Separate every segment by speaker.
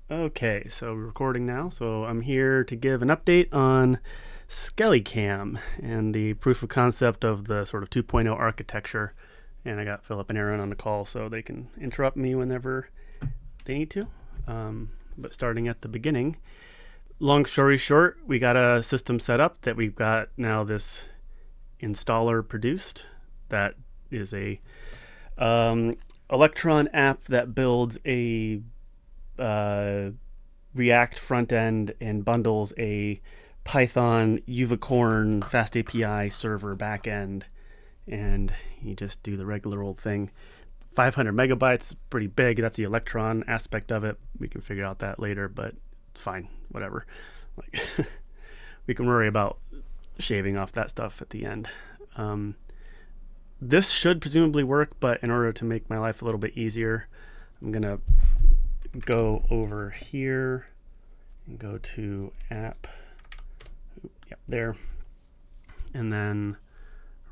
Speaker 1: Okay, so we're recording now. So I'm here to give an update on Skelly Cam and the proof of concept of the sort of 2.0 architecture. And I got Philip and Aaron on the call so they can interrupt me whenever they need to. But starting at the beginning, long story short, we got a system set up that we've got now this installer produced that is a Electron app that builds a React front end and bundles a Python Unicorn Fast API server backend, and you just do the regular old thing. 500 megabytes, pretty big. That's the Electron aspect of it. We can figure out that later, but it's fine. Whatever. Like we can worry about shaving off that stuff at the end. This should presumably work, but in order to make my life a little bit easier, I'm gonna go over here and go to app. Yep, there. And then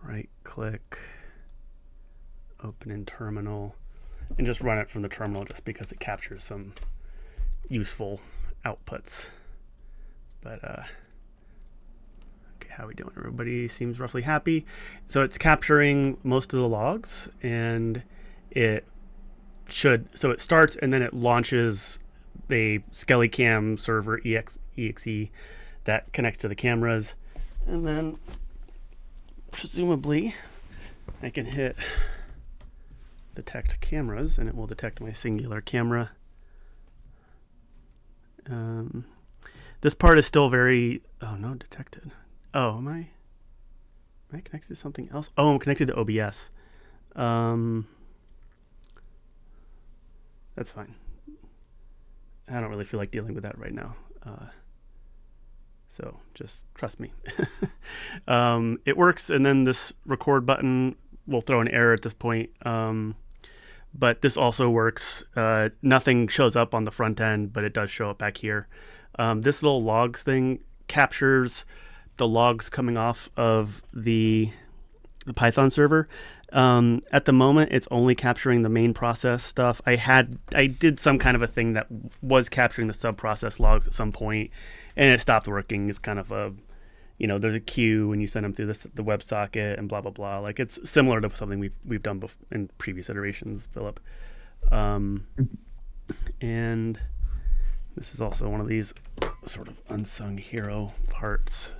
Speaker 1: right click, open in terminal, and just run it from the terminal just because it captures some useful outputs. But okay, how are we doing? Everybody seems roughly happy. So it's capturing most of the logs, and it starts and then it launches the SkellyCam server exe that connects to the cameras, and then presumably I can hit detect cameras and it will detect my singular camera. This part is still very no detected. Oh, am I connected to something else? Oh, I'm connected to OBS. That's fine. I don't really feel like dealing with that right now. So just trust me. It works, and then this record button will throw an error at this point. But this also works. Nothing shows up on the front end, but it does show up back here. This little logs thing captures the logs coming off of the Python server. At the moment, it's only capturing the main process stuff. I did some kind of a thing that was capturing the sub-process logs at some point, and it stopped working. It's kind of a, there's a queue and you send them through the WebSocket and blah blah blah. Like it's similar to something we've done in previous iterations, Philip. And this is also one of these sort of unsung hero parts,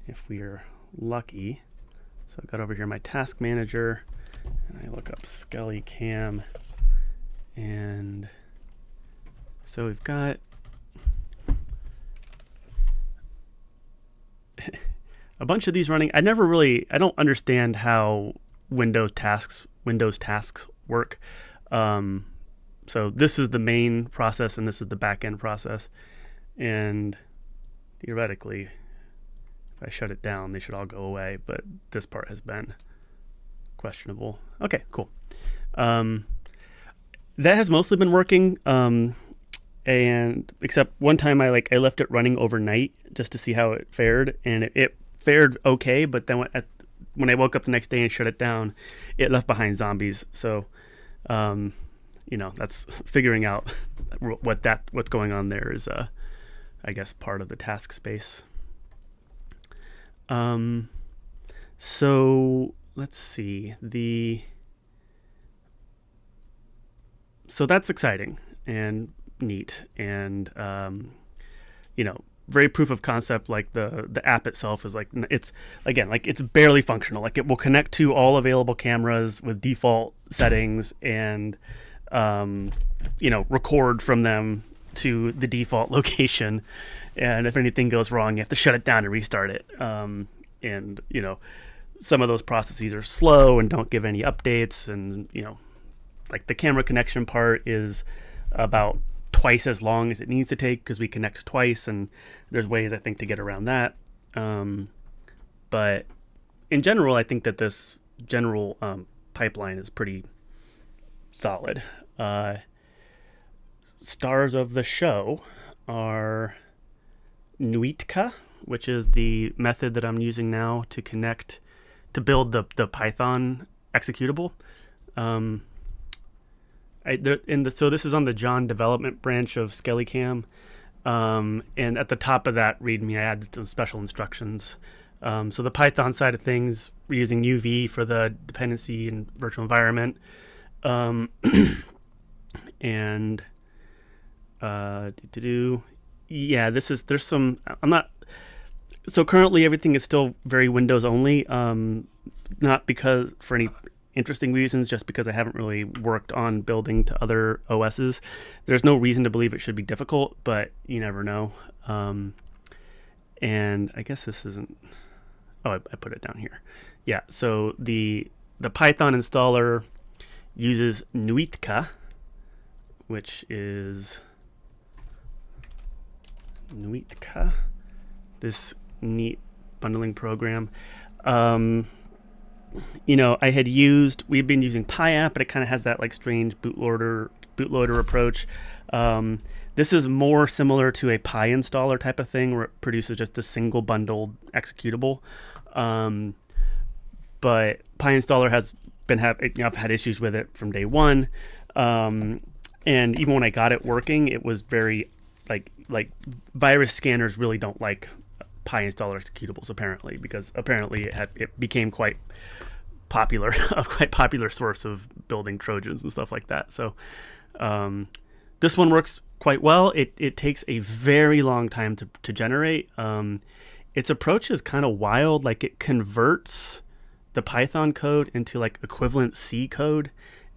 Speaker 1: if we are lucky. So I got over here my task manager, and I look up SkellyCam, and so we've got a bunch of these running. I don't understand how Windows tasks work. So this is the main process, and this is the backend process, and theoretically, if I shut it down, they should all go away, but this part has been questionable. Okay, cool. That has mostly been working, and except one time I left it running overnight just to see how it fared, and it fared okay, but then when I woke up the next day and shut it down, it left behind zombies. So, that's figuring out what's going on there is, I guess, part of the task space. So let's see so that's exciting and neat, and very proof of concept. Like the app itself is it's barely functional. Like it will connect to all available cameras with default settings and record from them to the default location, and if anything goes wrong, you have to shut it down and restart it. And some of those processes are slow and don't give any updates, and like the camera connection part is about twice as long as it needs to take because we connect twice, and there's ways I think to get around that. But in general, I think that this general pipeline is pretty solid. Stars of the show are Nuitka, which is the method that I'm using now to build the Python executable. So this is on the Jon development branch of SkellyCam. And at the top of that README, I added some special instructions. So the Python side of things, we're using UV for the dependency and virtual environment. And yeah, there's some, so currently everything is still very Windows only, not because for any interesting reasons, just because I haven't really worked on building to other OSs. There's no reason to believe it should be difficult, but you never know. And I guess this isn't, I put it down here. Yeah, so the Python installer uses Nuitka, which is this neat bundling program. We've been using PyApp, but it kind of has that like strange bootloader approach. This is more similar to a PyInstaller type of thing, where it produces just a single bundled executable. But PyInstaller has I've had issues with it from day one. And even when I got it working, it was very like virus scanners really don't like PyInstaller executables because apparently it became quite popular, a quite popular source of building Trojans and stuff like that. So this one works quite well. It takes a very long time to generate. Its approach is kind of wild. Like it converts the Python code into like equivalent C code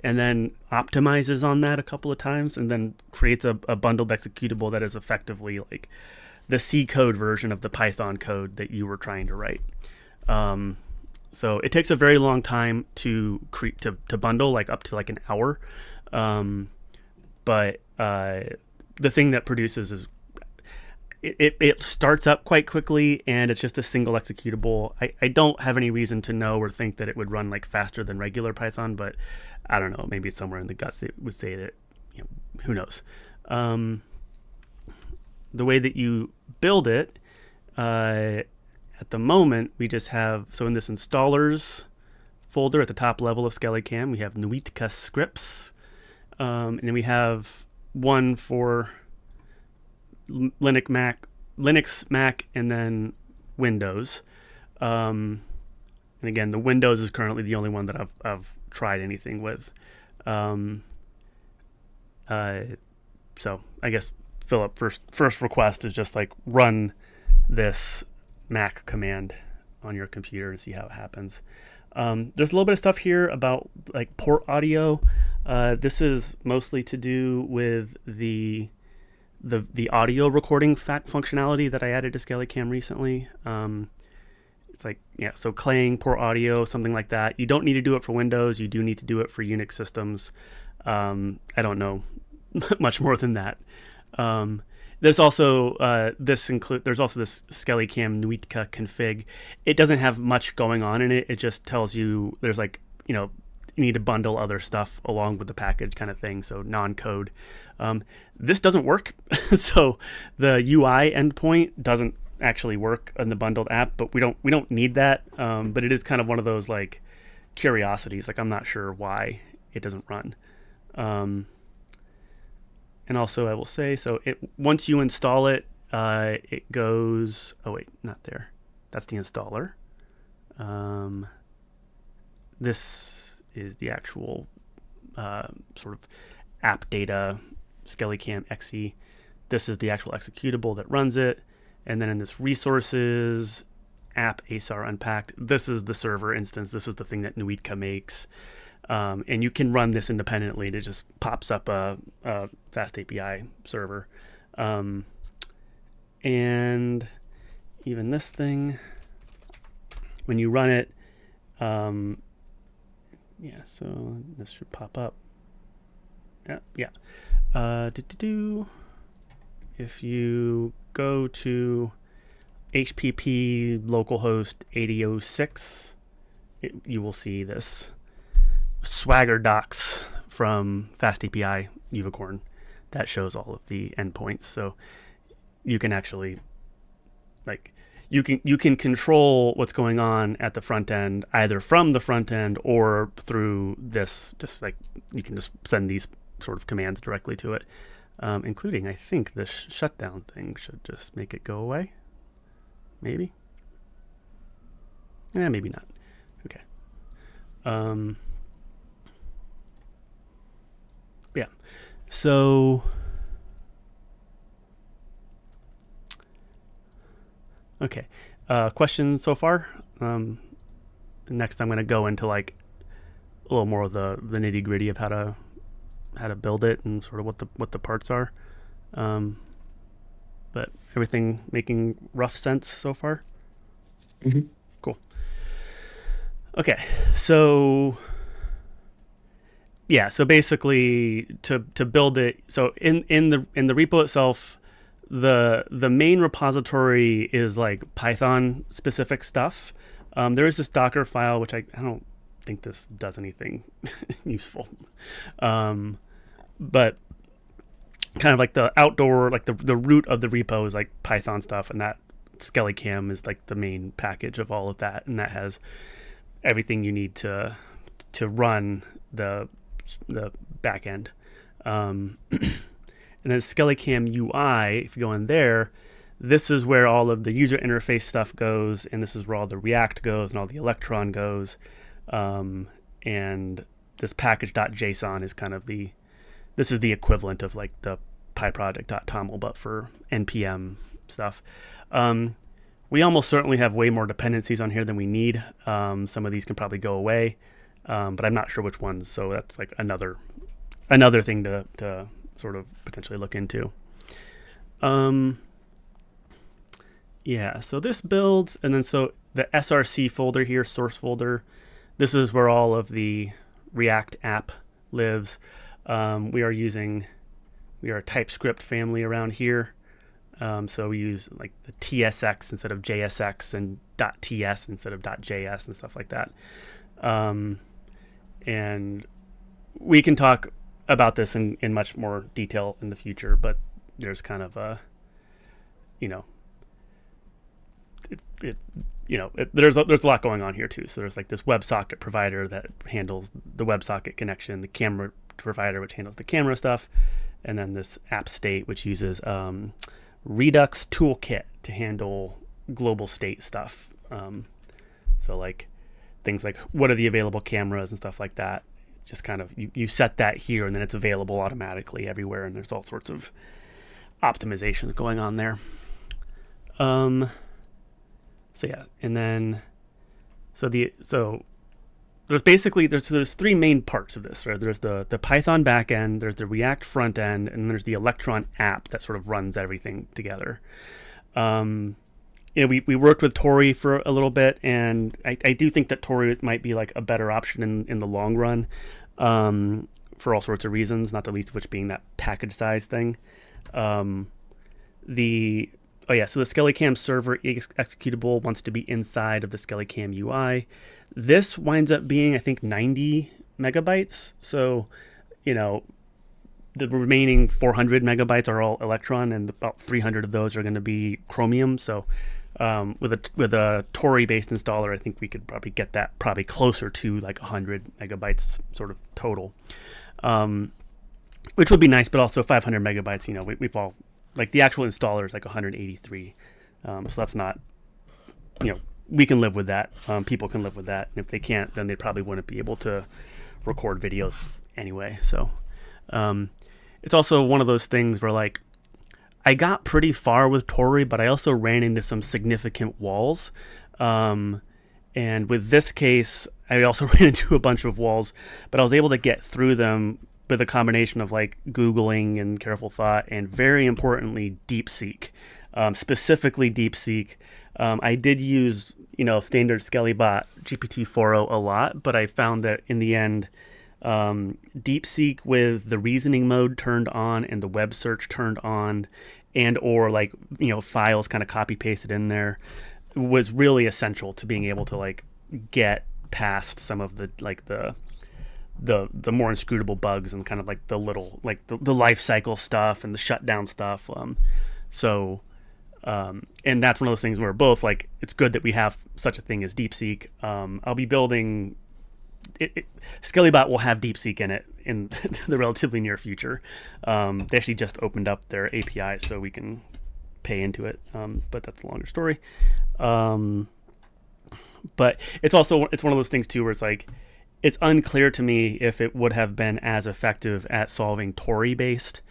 Speaker 1: and then optimizes on that a couple of times and then creates a bundled executable that is effectively like the C code version of the Python code that you were trying to write. So it takes a very long time to bundle, like up to like an hour. But the thing that produces is it starts up quite quickly, and it's just a single executable. I don't have any reason to know or think that it would run like faster than regular Python, but I don't know. Maybe it's somewhere in the guts that would say that, who knows. The way that you build it, at the moment, we just have, so in this installers folder at the top level of SkellyCam, we have Nuitka scripts, and then we have one for Linux, Mac, and then Windows. And again, the Windows is currently the only one that I've tried anything with. So I guess Philip, first request is just like run this Mac command on your computer and see how it happens. There's a little bit of stuff here about like port audio. This is mostly to do with the audio recording functionality that I added to SkellyCam recently. It's like, so Clang, port audio, something like that. You don't need to do it for Windows. You do need to do it for Unix systems. I don't know much more than that. There's also this SkellyCam Nuitka config. It doesn't have much going on in it. It just tells you there's like, you need to bundle other stuff along with the package kind of thing. So non-code. This doesn't work. So the UI endpoint doesn't actually work on the bundled app, but we don't need that. But it is kind of one of those like curiosities. Like I'm not sure why it doesn't run. And also I will say, so once you install it, it goes, oh wait, not there. That's the installer. This is the actual sort of app data, SkellyCam exe. This is the actual executable that runs it. And then in this resources, app asr unpacked, this is the server instance. This is the thing that Nuitka makes. And you can run this independently. It just pops up a fast API server. And even this thing, when you run it, so this should pop up. Yeah. If you go to HPP localhost 8006, you will see this Swagger docs from FastAPI Unicorn that shows all of the endpoints. So you can actually you can control what's going on at the front end either from the front end or through this. Just like you can just send these sort of commands directly to it, including, I think, this shutdown thing should just make it go away. Maybe. Maybe not. Okay. Yeah. So, okay. Questions so far? Next, I'm going to go into like a little more of the nitty gritty of how to build it and sort of what the parts are. But everything making rough sense so far?
Speaker 2: Mm-hmm.
Speaker 1: Cool. Okay, so yeah, so basically to build it, so in the repo itself, the main repository is like Python specific stuff. There is this Docker file, which I don't think this does anything useful, but kind of like the outdoor, like the root of the repo is like Python stuff, and that SkellyCam is like the main package of all of that, and that has everything you need to run the backend. And then SkellyCam UI, if you go in there, this is where all of the user interface stuff goes, and this is where all the React goes and all the Electron goes. And this package.json is kind of this is the equivalent of like the pyproject.toml, but for NPM stuff. We almost certainly have way more dependencies on here than we need. Some of these can probably go away, but I'm not sure which ones. So that's like another thing to sort of potentially look into. Yeah, so this builds, and then so the src folder here, source folder, this is where all of the React app lives. We are a TypeScript family around here. So we use like the TSX instead of JSX and .ts instead of .js and stuff like that. And we can talk about this in much more detail in the future, but there's kind of a, there's a lot going on here too. So there's like this WebSocket provider that handles the WebSocket connection, the camera provider which handles the camera stuff, and then this app state which uses Redux Toolkit to handle global state stuff. So like things like what are the available cameras and stuff like that. Just kind of you set that here and then it's available automatically everywhere, and there's all sorts of optimizations going on there. So yeah, and then so there's basically there's three main parts of this, right? There's the Python backend, there's the React front end, and then there's the Electron app that sort of runs everything together. We worked with Tori for a little bit, and I do think that Tori might be like a better option in the long run, for all sorts of reasons, not the least of which being that package size thing. So the SkellyCam server executable wants to be inside of the SkellyCam UI. This winds up being, I think, 90 megabytes. So, the remaining 400 megabytes are all Electron, and about 300 of those are going to be Chromium. So, with a Tori-based installer, I think we could probably get that probably closer to like 100 megabytes sort of total, which would be nice. But also 500 megabytes. We've all like the actual installer is like 183, so that's not, we can live with that. People can live with that, and if they can't, then they probably wouldn't be able to record videos anyway. So it's also one of those things where like I got pretty far with Tori, but I also ran into some significant walls. And with this case, I also ran into a bunch of walls, but I was able to get through them with a combination of like Googling and careful thought, and very importantly, DeepSeek, specifically DeepSeek. I did use, standard SkellyBot GPT-4o a lot, but I found that in the end, DeepSeek with the reasoning mode turned on and the web search turned on, and or like, files kind of copy pasted in there, was really essential to being able to like get past some of the like the more inscrutable bugs and kind of like the little like the life cycle stuff and the shutdown stuff. And that's one of those things where both like it's good that we have such a thing as DeepSeek. I'll be building SkellyBot will have DeepSeek in it in the relatively near future. They actually just opened up their API so we can pay into it, but that's a longer story. But it's one of those things too where it's like, it's unclear to me if it would have been as effective at solving Tori based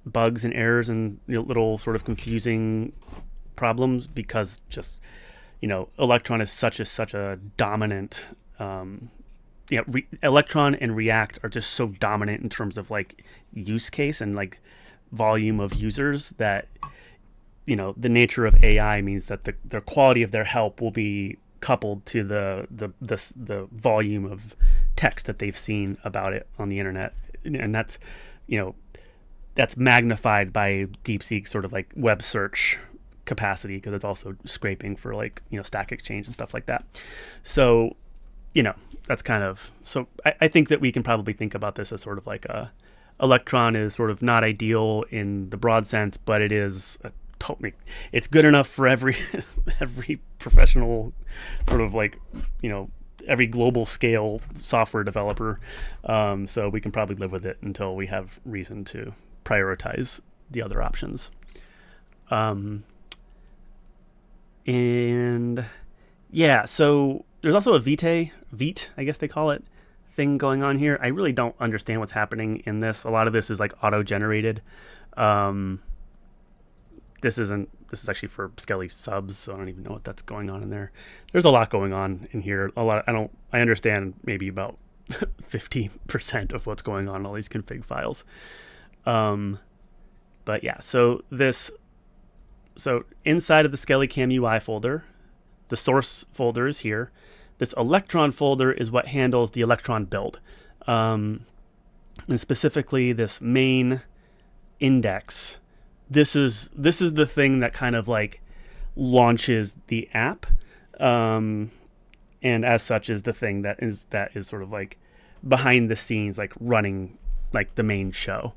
Speaker 1: bugs and errors and little sort of confusing problems, because just Electron is such a dominant Electron and React are just so dominant in terms of like use case and like volume of users that the nature of AI means that the quality of their help will be coupled to the volume of text that they've seen about it on the internet, and that's magnified by DeepSeek sort of like web search capacity, because it's also scraping for like Stack Exchange and stuff like that. So that's kind of, so I think that we can probably think about this as sort of like Electron is sort of not ideal in the broad sense, but it is it's good enough for every professional sort of like every global scale software developer. So we can probably live with it until we have reason to prioritize the other options. And yeah, so there's also a VT, I guess they call it, thing going on here. I really don't understand what's happening in this. A lot of this is like auto-generated. This is actually for Skelly subs, so I don't even know what that's going on in there. There's a lot going on in here. I understand maybe about 50% of what's going on in all these config files. But yeah, so inside of the SkellyCam UI folder, the source folder is here. This Electron folder is what handles the Electron build. And specifically this main index. This is the thing that kind of like launches the app. And as such is the thing that is sort of like behind the scenes, like running like the main show.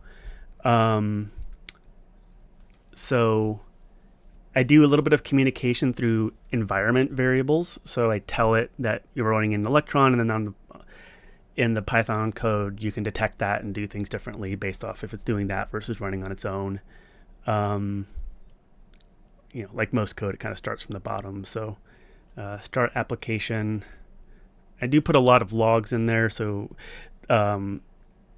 Speaker 1: So I do a little bit of communication through environment variables. So I tell it that you're running in Electron, and then in the Python code, you can detect that and do things differently based off if it's doing that versus running on its own. Like most code, it kind of starts from the bottom. So start application. I do put a lot of logs in there. So,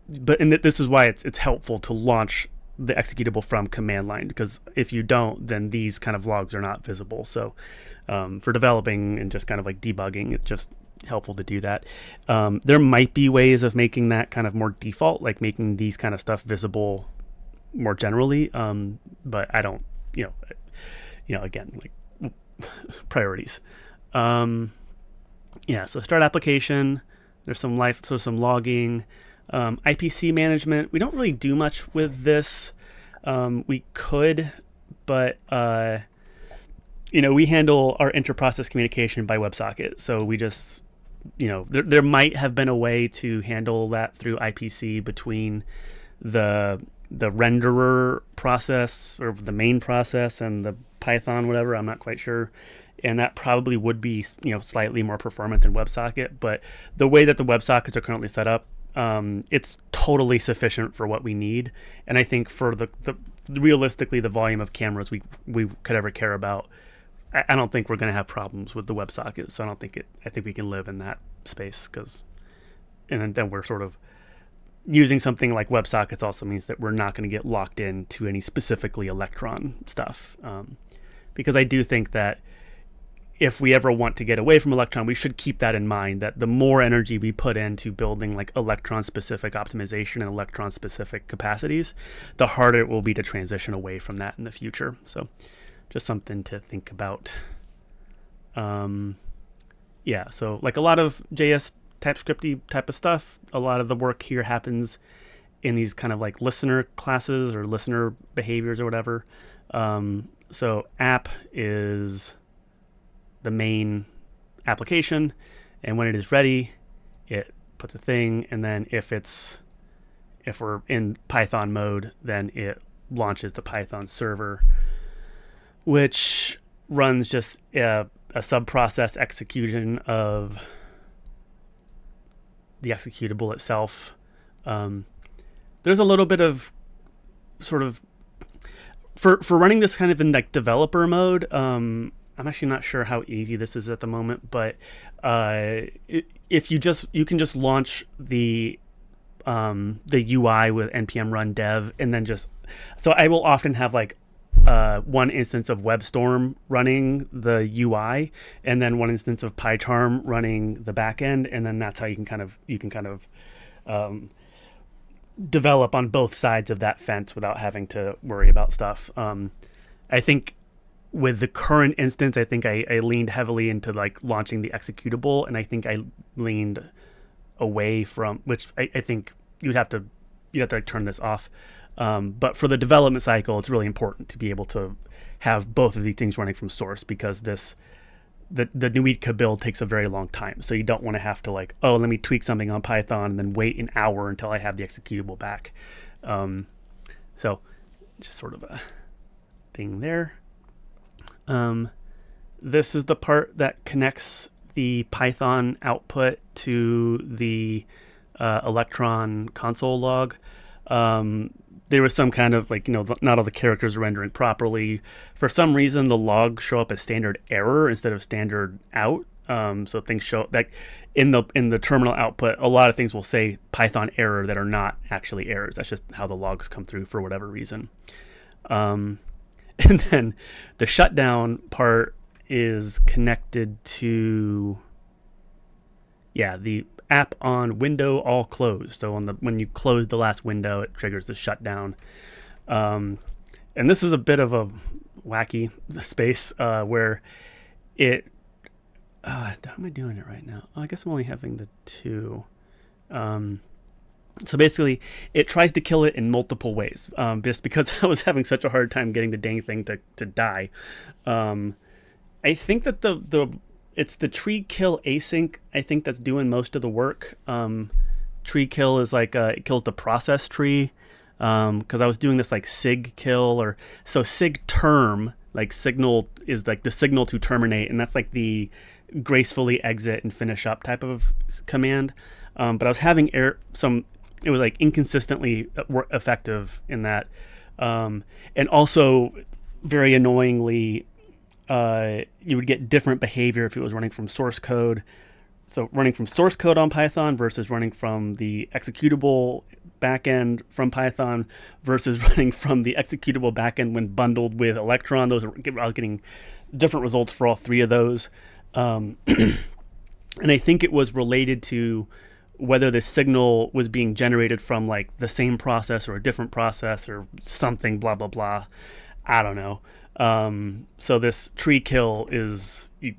Speaker 1: this is why it's helpful to launch the executable from command line, because if you don't, then these kind of logs are not visible. So for developing and just kind of like debugging, it's just helpful to do that. There might be ways of making that kind of more default, like making these kind of stuff visible more generally. But I don't, again, like priorities. So start application. There's some some logging. IPC management, we don't really do much with this. We could, but we handle our inter-process communication by WebSocket. So we just, there might have been a way to handle that through IPC between the renderer process or the main process and the Python, whatever. I'm not quite sure. And that probably would be, slightly more performant than WebSocket. But the way that the WebSockets are currently set up, it's totally sufficient for what we need. And I think for the realistically the volume of cameras we could ever care about, I don't think we're going to have problems with the WebSocket. So I think we can live in that space, and then we're sort of using something like WebSockets also means that we're not going to get locked into any specifically Electron stuff. Because I do think that if we ever want to get away from Electron, we should keep that in mind, that the more energy we put into building like Electron-specific optimization and Electron-specific capacities, the harder it will be to transition away from that in the future. So just something to think about. So like a lot of JS TypeScripty type of stuff, a lot of the work here happens in these kind of like listener classes or listener behaviors or whatever. So app is the main application, and when it is ready, it puts a thing, and then if we're in Python mode, then it launches the Python server, which runs just a sub-process execution of the executable itself. There's a little bit of sort of for running this kind of in like developer mode. I'm actually not sure how easy this is at the moment, but if you can just launch the UI with npm run dev, and then so I will often have like one instance of WebStorm running the UI, and then one instance of PyCharm running the backend, and then that's how you can kind of develop on both sides of that fence without having to worry about stuff. I think with the current instance, I think I leaned heavily into like launching the executable, and I think I leaned away from, which I think you'd have to like turn this off. But for the development cycle, it's really important to be able to have both of these things running from source, because the Nuitka build takes a very long time. So you don't want to have to like, oh, let me tweak something on Python and then wait an hour until I have the executable back. So just sort of a thing there. This is the part that connects the Python output to the Electron console log. There was some kind of like, not all the characters are rendering properly. For some reason, the logs show up as standard error instead of standard out. So things show like in the terminal output, a lot of things will say Python error that are not actually errors. That's just how the logs come through for whatever reason. And then the shutdown part is connected to, the app on window all closed. So when you close the last window, it triggers the shutdown. And this is a bit of a wacky space where it. How am I doing it right now? I guess I'm only having the two. So basically, it tries to kill it in multiple ways. Just because I was having such a hard time getting the dang thing to die. I think that it's the tree kill async, I think, that's doing most of the work. Tree kill is like it kills the process tree, because I was doing this like sig kill, so sig term, like signal is like the signal to terminate, and that's like the gracefully exit and finish up type of command. But I was having it was like inconsistently effective in that, and also very annoyingly, you would get different behavior if it was running from source code. So running from source code on Python versus running from the executable backend from Python versus running from the executable backend when bundled with Electron. I was getting different results for all three of those. And I think it was related to whether the signal was being generated from like the same process or a different process or something, blah, blah, blah. I don't know. So this tree kill is you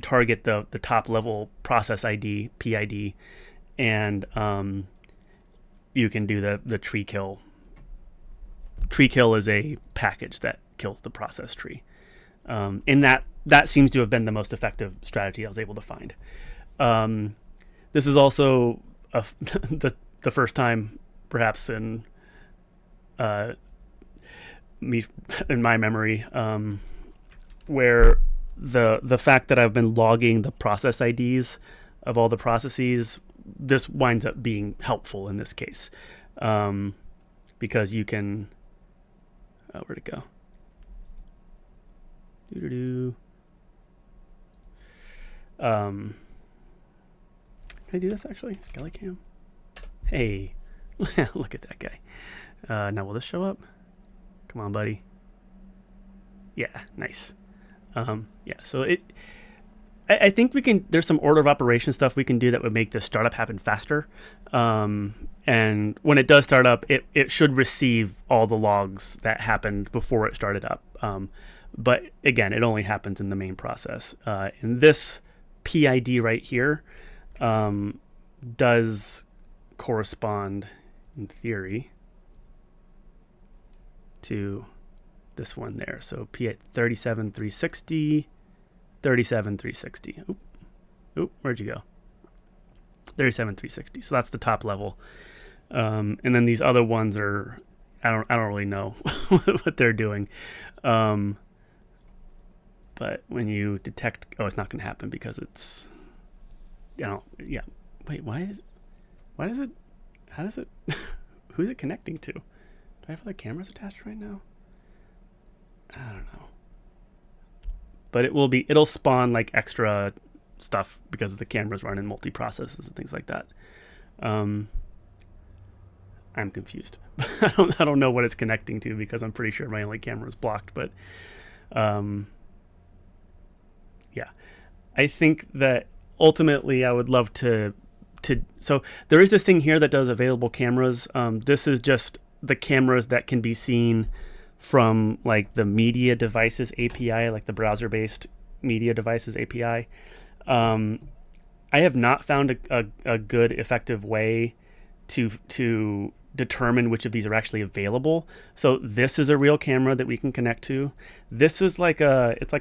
Speaker 1: target the top level process ID, PID, and you can do the tree kill. Tree kill is a package that kills the process tree. And that seems to have been the most effective strategy I was able to find. This is also the first time, perhaps in my memory, where the fact that I've been logging the process IDs of all the processes, this winds up being helpful in this case, because you can. Where'd it go? Can I do this actually? SkellyCam. Hey, look at that guy. Now will this show up? Come on, buddy. Yeah, nice. So I think we can. There's some order of operation stuff we can do that would make this startup happen faster. And when it does start up, it should receive all the logs that happened before it started up. But again, it only happens in the main process. And this PID right here does correspond, in theory, to this one there. So P 37360, 37360. Oop, where'd you go? 37360. So that's the top level. And then these other ones are, I don't really know what they're doing. But when you detect, it's not going to happen because it's, yeah. Wait, why? Why does it, how does it, who's it connecting to? Do I have other cameras attached right now? I don't know. But it'll spawn like extra stuff because the cameras run in multi-processes and things like that. I'm confused. I don't know what it's connecting to because I'm pretty sure my only camera is blocked. But yeah, I think that ultimately I would love to. So there is this thing here that does available cameras. This is just the cameras that can be seen from like the media devices API, like the browser-based media devices API. I have not found a good, effective way to determine which of these are actually available. So this is a real camera that we can connect to. This is like it's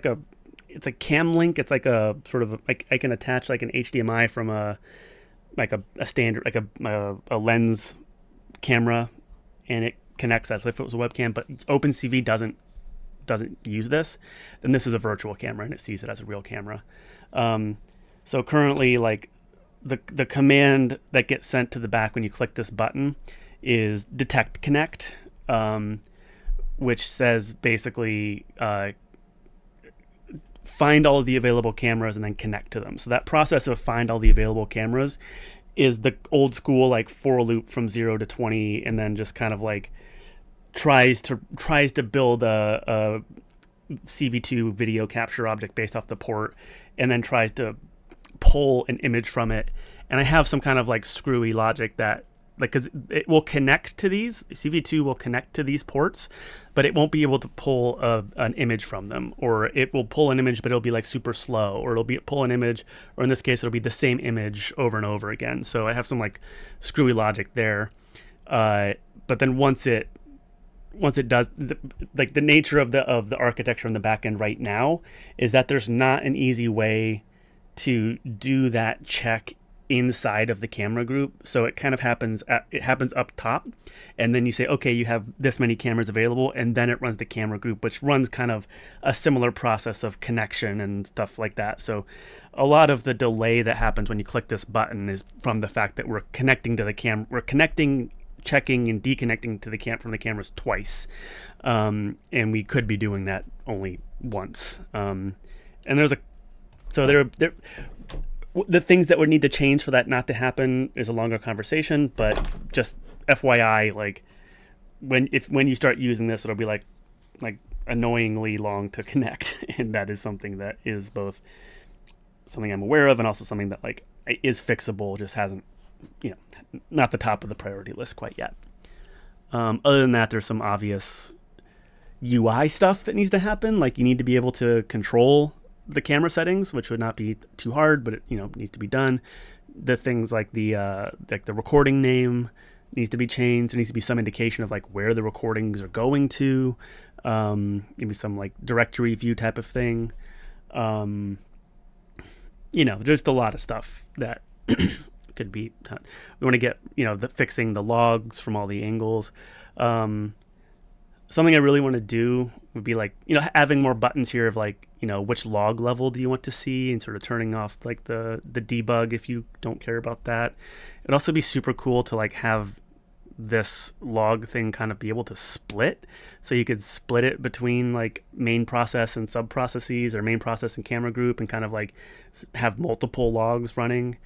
Speaker 1: a cam link. It's like a sort of like I can attach like an HDMI from a standard like a lens camera, and it connects as if it was a webcam. But OpenCV doesn't use this. Then this is a virtual camera and it sees it as a real camera. So currently, like the command that gets sent to the back when you click this button is detect connect, which says basically find all of the available cameras and then connect to them. So that process of find all the available cameras is the old school like for loop from 0 to 20, and then just kind of like tries to build a CV2 video capture object based off the port, and then tries to pull an image from it. And I have some kind of like screwy logic that like, because it will connect to these, CV2 will connect to these ports, but it won't be able to pull an image from them, or it will pull an image, but it'll be like super slow, or it'll be pull an image, or in this case, it'll be the same image over and over again. So I have some like screwy logic there. But then once it does, like the nature of the architecture in the backend right now is that there's not an easy way to do that check inside of the camera group. So it kind of happens up top, and then you say, okay, you have this many cameras available, and then it runs the camera group, which runs kind of a similar process of connection and stuff like that. So a lot of the delay that happens when you click this button is from the fact that we're connecting to the cam, we're connecting, checking, and deconnecting to the from the cameras twice, and we could be doing that only once. And there's the things that would need to change for that not to happen is a longer conversation, but just FYI, like when you start using this, it'll be like annoyingly long to connect, and that is something that is both something I'm aware of and also something that like is fixable, just hasn't, not the top of the priority list quite yet. Other than that, there's some obvious UI stuff that needs to happen. Like you need to be able to control the camera settings, which would not be too hard, but it needs to be done. The things like the recording name needs to be changed. There needs to be some indication of like where the recordings are going to, maybe some like directory view type of thing. Just a lot of stuff that could be. We want to get fixing the logs from all the angles. Something I really want to do would be like, having more buttons here of like, which log level do you want to see, and sort of turning off like the debug if you don't care about that. It'd also be super cool to like have this log thing kind of be able to split. So you could split it between like main process and sub processes, or main process and camera group, and kind of like have multiple logs running.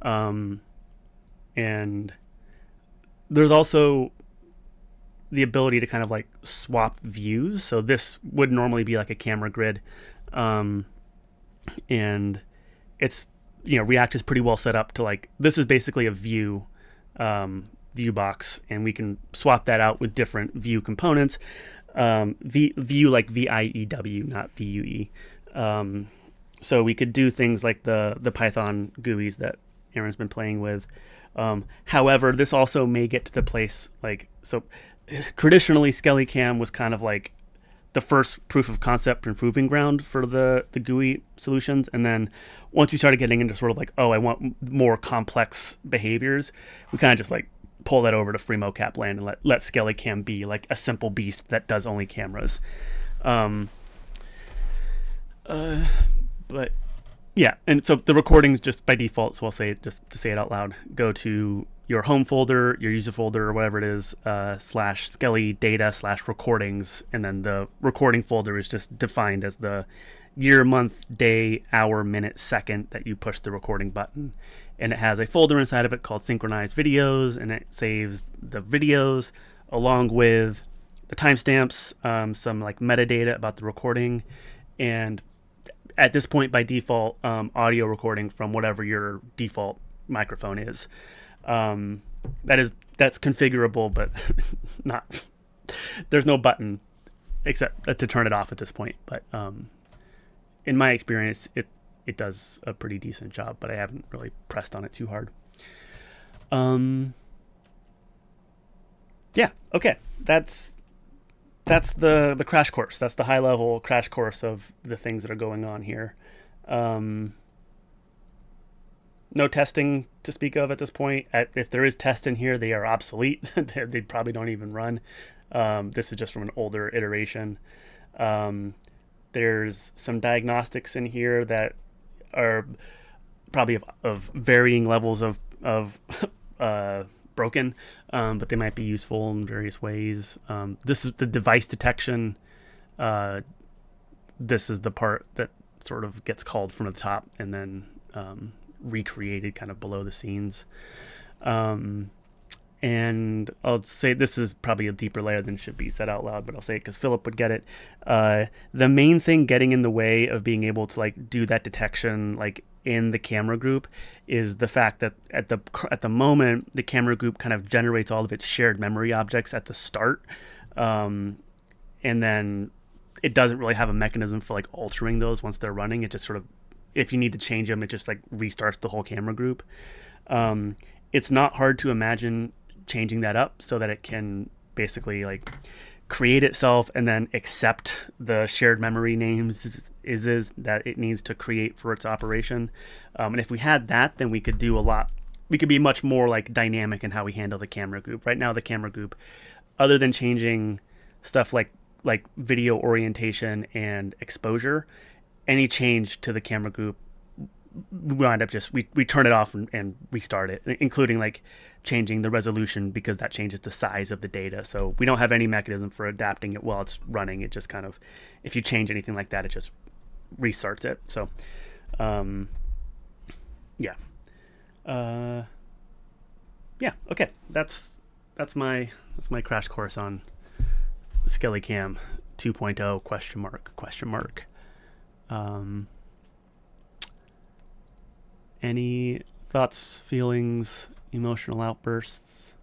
Speaker 1: And there's also the ability to kind of like swap views. So this would normally be like a camera grid. And it's, React is pretty well set up to like, this is basically a view box, and we can swap that out with different view components. View like VIEW, not VUE. So we could do things like the Python GUIs that Aaron's been playing with. However, this also may get to the place like, so traditionally SkellyCam was kind of like the first proof of concept and proving ground for the GUI solutions. And then once we started getting into sort of like, I want more complex behaviors, we kind of just like pull that over to free mocap land and let SkellyCam be like a simple beast that does only cameras. But yeah, and so the recordings just by default, so I'll say it just to say it out loud, go to your home folder, your user folder, or whatever it is, slash Skelly data slash recordings, and then the recording folder is just defined as the year, month, day, hour, minute, second that you push the recording button. And it has a folder inside of it called synchronized videos, and it saves the videos along with the timestamps, some like metadata about the recording, and at this point by default, audio recording from whatever your default microphone is. That's configurable, but not. There's no button except to turn it off at this point. But in my experience, it does a pretty decent job, but I haven't really pressed on it too hard. Yeah. Okay. That's the crash course. That's the high level crash course of the things that are going on here. No testing to speak of at this point. If there is tests in here, they are obsolete. They probably don't even run. This is just from an older iteration. There's some diagnostics in here that are probably of varying levels of broken, but they might be useful in various ways. This is the device detection. This is the part that sort of gets called from the top and then recreated kind of below the scenes. And I'll say this is probably a deeper layer than should be said out loud, but I'll say it because Philip would get it. The main thing getting in the way of being able to like do that detection like in the camera group is the fact that at the moment the camera group kind of generates all of its shared memory objects at the start, and then it doesn't really have a mechanism for like altering those once they're running. It just sort of, if you need to change them, it just like restarts the whole camera group. It's not hard to imagine changing that up so that it can basically like create itself and then accept the shared memory names is that it needs to create for its operation. And if we had that, then we could do a lot. We could be much more like dynamic in how we handle the camera group. Right now, the camera group, other than changing stuff like video orientation and exposure, any change to the camera group, we wind up just we turn it off and restart it, including like changing the resolution because that changes the size of the data. So we don't have any mechanism for adapting it while it's running. It just kind of, if you change anything like that, it just restarts it. So yeah. Okay, that's my crash course on SkellyCam 2.0 question mark. Any thoughts, feelings, emotional outbursts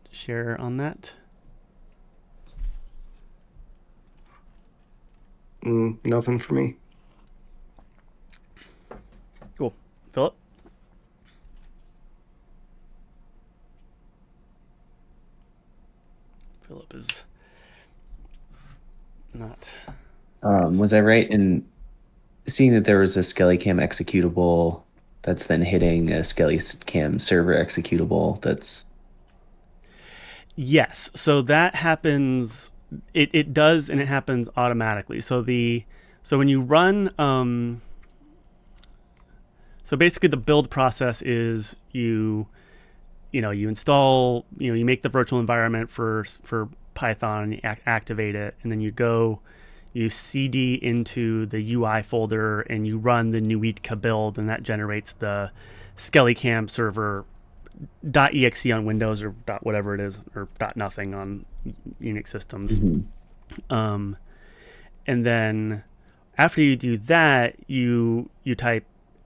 Speaker 1: to share on that?
Speaker 2: Nothing for me.
Speaker 1: Cool. Philip? Philip is not.
Speaker 3: Was I right in seeing that there was a SkellyCam executable that's then hitting a SkellyCam server executable that's...
Speaker 1: Yes. So that happens. It does, and it happens automatically. So when you run, so basically the build process is you install, you make the virtual environment for Python, you activate it, and then you cd into the UI folder and you run the Nuitka build, and that generates the SkellyCam server .exe on Windows or whatever it is, or .nothing on Unix systems.
Speaker 3: Mm-hmm.
Speaker 1: And then after you do that, you type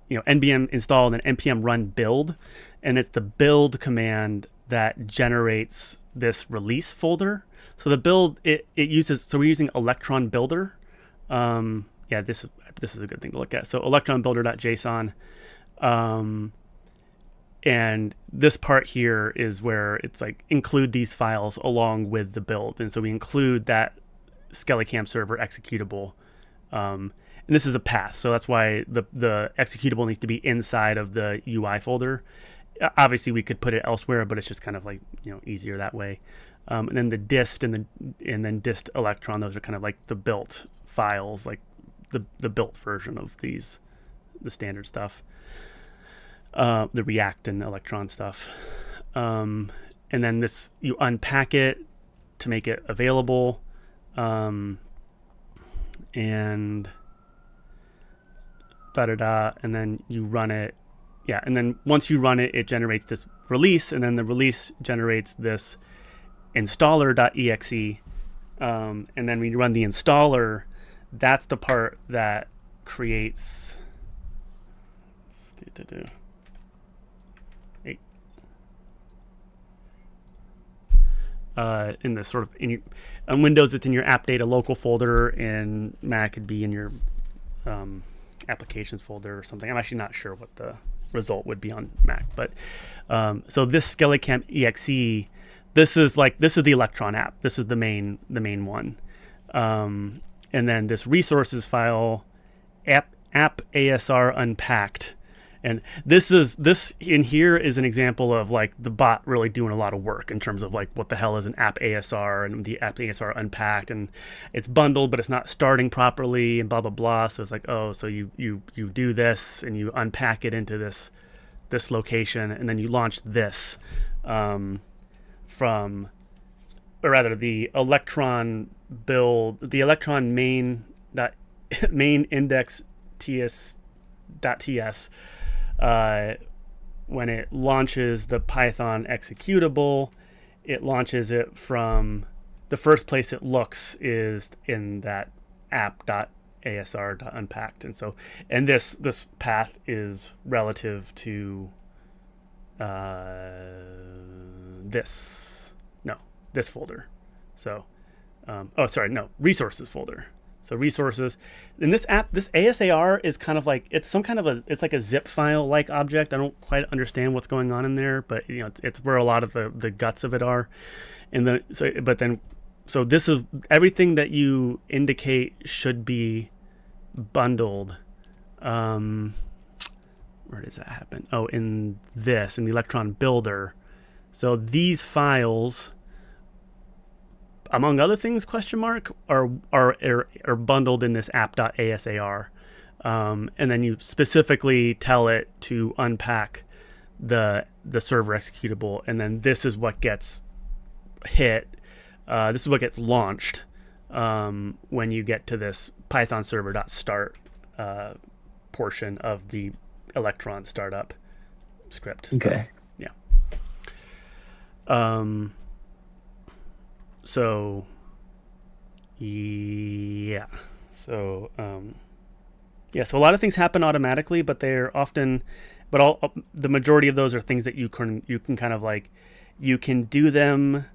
Speaker 1: npm install and then npm run build, and it's the build command that generates this release folder. So the build it uses, so we're using Electron builder. This is a good thing to look at. So Electron builder.json. And this part here is where it's like include these files along with the build. And so we include that SkellyCam server executable. And this is a path. So that's why the executable needs to be inside of the UI folder. Obviously we could put it elsewhere, but it's just kind of like, easier that way. And then the dist and then dist Electron, those are kind of like the built files, like the built version of the standard stuff. The React and Electron stuff. and then this, you unpack it to make it available, and and then you run it. Yeah, and then once you run it, it generates this release, and then the release generates this installer.exe, and then when you run the installer, that's the part that creates in the sort of on Windows, it's in your app data local folder, and Mac could be in your applications folder or something. I'm actually not sure what the result would be on Mac, but so this SkellyCam exe, this is the Electron app. This is the main one, and then this resources file, app ASR unpacked. And this in here is an example of like the bot really doing a lot of work in terms of like what the hell is an app ASR, and the app ASR unpacked, and it's bundled but it's not starting properly, and blah blah blah. So it's like, oh, so you do this and you unpack it into this location, and then you launch this from, or rather the Electron build, the Electron main index ts.ts. When it launches the Python executable, it launches it from the first place it looks is in that app.asr.unpacked. And so, and this path is relative to this folder. So, resources folder. So resources in this app, this ASAR is kind of like, it's like a zip file like object. I don't quite understand what's going on in there, but it's where a lot of the guts of it are. And so this is everything that you indicate should be bundled. Where does that happen? Oh, in the Electron builder. So these files, among other things, are bundled in this app.asar, and then you specifically tell it to unpack the server executable, and then this is what gets hit. This is what gets launched when you get to this Python server.start portion of the Electron startup script.
Speaker 3: Okay.
Speaker 1: So, yeah. So, yeah. So, so a lot of things happen automatically, but they're often, the majority of those are things that you can kind of like, you can do them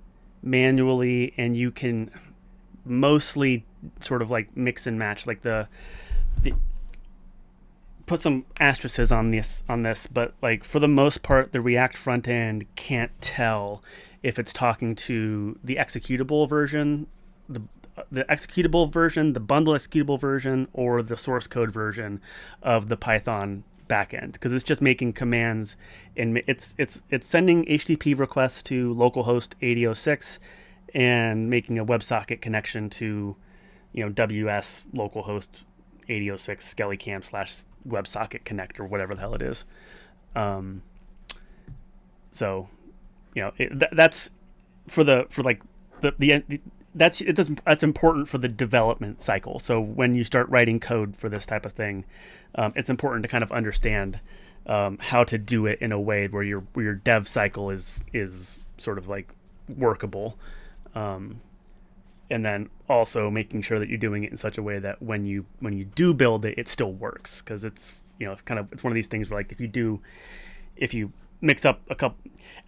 Speaker 1: manually, and you can mostly sort of like mix and match, like the put some asterisks on this, but like for the most part, the React front end can't tell if it's talking to the executable version, the executable version, the bundle executable version, or the source code version of the Python backend, because it's just making commands, and it's sending HTTP requests to localhost 8006 and making a WebSocket connection to WS localhost 8006 SkellyCam / WebSocket connect, or whatever the hell it is. So that's that's important for the development cycle. So when you start writing code for this type of thing, it's important to kind of understand how to do it in a way where your dev cycle is sort of like workable, and then also making sure that you're doing it in such a way that when you do build it, it still works, because it's it's one of these things where, like, if you mix up a couple,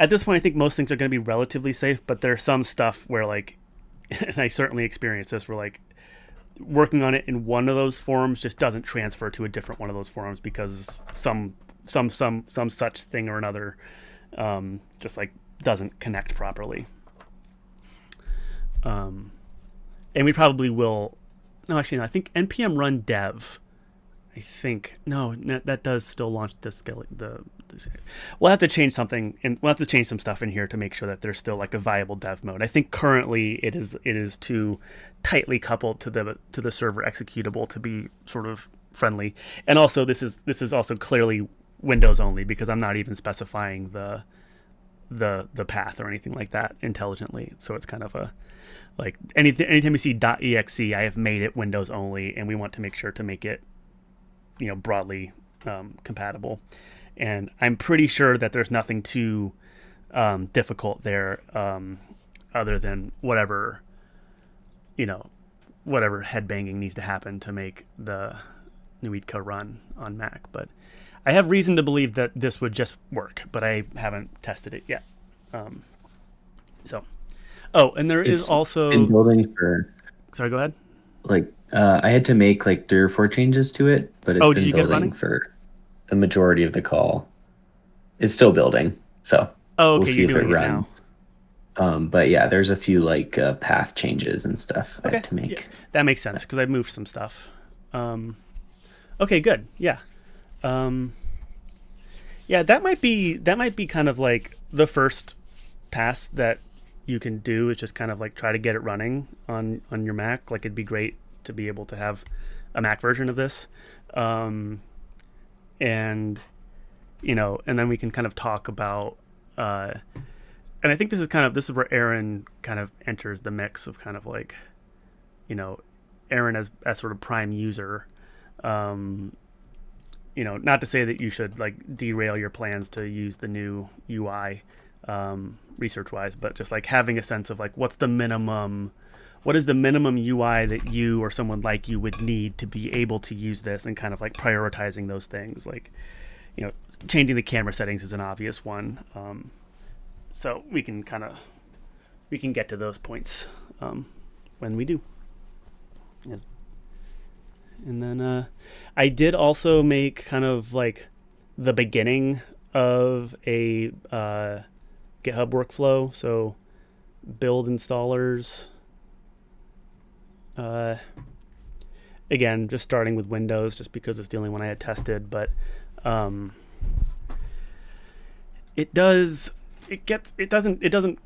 Speaker 1: at this point I think most things are going to be relatively safe, but there's some stuff where, like, and I certainly experienced this, where like working on it in one of those forums just doesn't transfer to a different one of those forums, because some such thing or another just like doesn't connect properly. And we probably will. No, actually, no. I think npm run dev. I think that does still launch the Skelly. We'll have to change something, and we'll have to change some stuff in here to make sure that there's still like a viable dev mode. I think currently it is too tightly coupled to the server executable to be sort of friendly. And also this is also clearly Windows only, because I'm not even specifying the the path or anything like that intelligently. So it's kind of a like anytime you see .exe, I have made it Windows only, and we want to make sure to make it broadly compatible. And I'm pretty sure that there's nothing too difficult there, other than whatever headbanging needs to happen to make the Nuitka run on Mac. But I have reason to believe that this would just work, but I haven't tested it yet. And there is also
Speaker 3: been building for.
Speaker 1: Sorry, go ahead.
Speaker 3: Like I had to make like 3 or 4 changes to it, but it's been building for the majority of the call. It's still building, so
Speaker 1: we'll see if it runs.
Speaker 3: But yeah, there's a few like path changes and stuff I had to make.
Speaker 1: Yeah, that makes sense because I moved some stuff. Okay, good. Yeah. That might be kind of like the first pass that you can do is just kind of like try to get it running on your Mac. Like it'd be great to be able to have a Mac version of this. And then we can kind of talk about, and I think this is where Aaron kind of enters the mix of kind of like, Aaron as sort of prime user, not to say that you should like derail your plans to use the new UI, research wise, but just like having a sense of like, what is the minimum UI that you or someone like you would need to be able to use this, and kind of like prioritizing those things. Like, changing the camera settings is an obvious one. So we can get to those points when we do. Yes. And then I did also make kind of like the beginning of a GitHub workflow. So build installers. Again, just starting with Windows, just because it's the only one I had tested, but it doesn't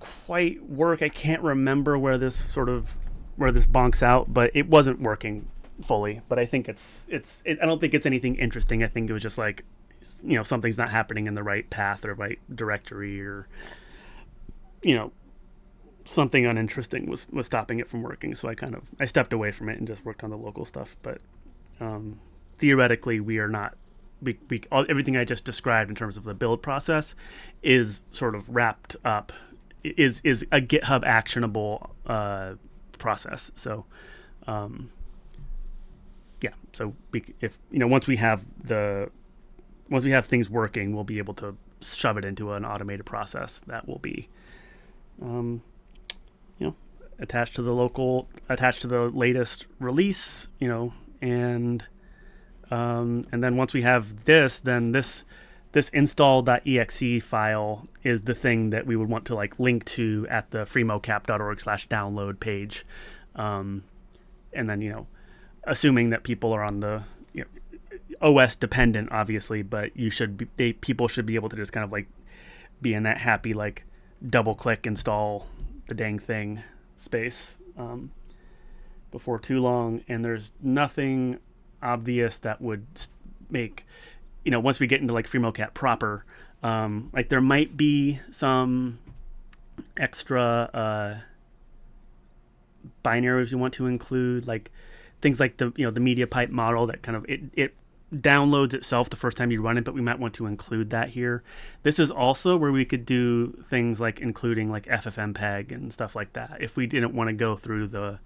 Speaker 1: quite work. I can't remember where this bonks out, but it wasn't working fully. But I think I don't think it's anything interesting. I think it was just like, something's not happening in the right path or right directory, or something uninteresting was stopping it from working. So I stepped away from it and just worked on the local stuff. But theoretically, we are not. Everything I just described in terms of the build process is sort of wrapped up, is a GitHub actionable process. So, So once we have things working, we'll be able to shove it into an automated process that will be, attached to the latest release, and then once we have this, then this install.exe file is the thing that we would want to like link to at the freemocap.org/download page. And then, assuming that people are on the OS dependent, obviously, but people should be able to just kind of like be in that happy, like double click install the dang thing space before too long. And there's nothing obvious that would make, once we get into like FreeMocap proper, like there might be some extra binaries you want to include, like things like the media pipe model that kind of it downloads itself the first time you run it, but we might want to include that here. This is also where we could do things like including like FFmpeg and stuff like that if we didn't want to go through the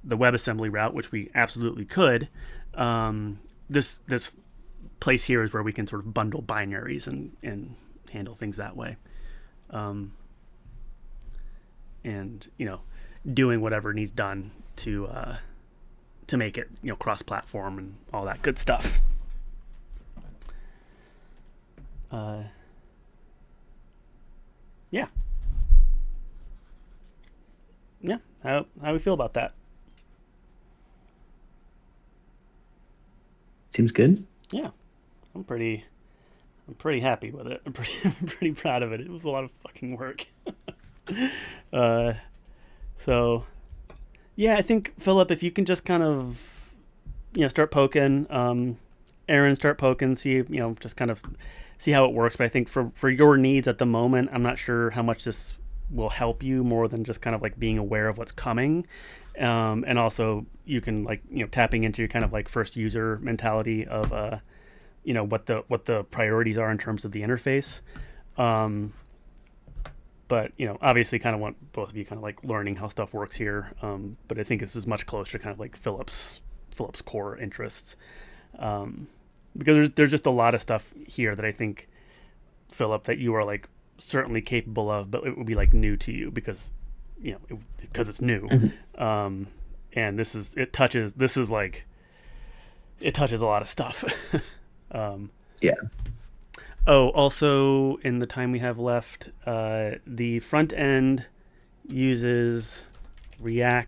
Speaker 1: WebAssembly route, which we absolutely could. This place here is where we can sort of bundle binaries and handle things that way. And doing whatever needs done to make it cross-platform and all that good stuff. How do we feel about that?
Speaker 3: Seems good.
Speaker 1: Yeah, I'm pretty happy with it. I'm pretty proud of it. It was a lot of fucking work. So yeah, I think Philip, if you can just kind of start poking, Aaron, start poking, see just kind of see how it works. But I think for your needs at the moment, I'm not sure how much this will help you more than just kind of like being aware of what's coming. And also you can like, tapping into your kind of like first user mentality of, what the priorities are in terms of the interface. But obviously kind of want both of you kind of like learning how stuff works here. But I think this is much closer to kind of like Philip's core interests. Because there's just a lot of stuff here that I think, Philip, that you are like certainly capable of, but it would be like new to you because because it's new. And it touches a lot of stuff.
Speaker 3: Yeah.
Speaker 1: Oh, also in the time we have left, the front end uses React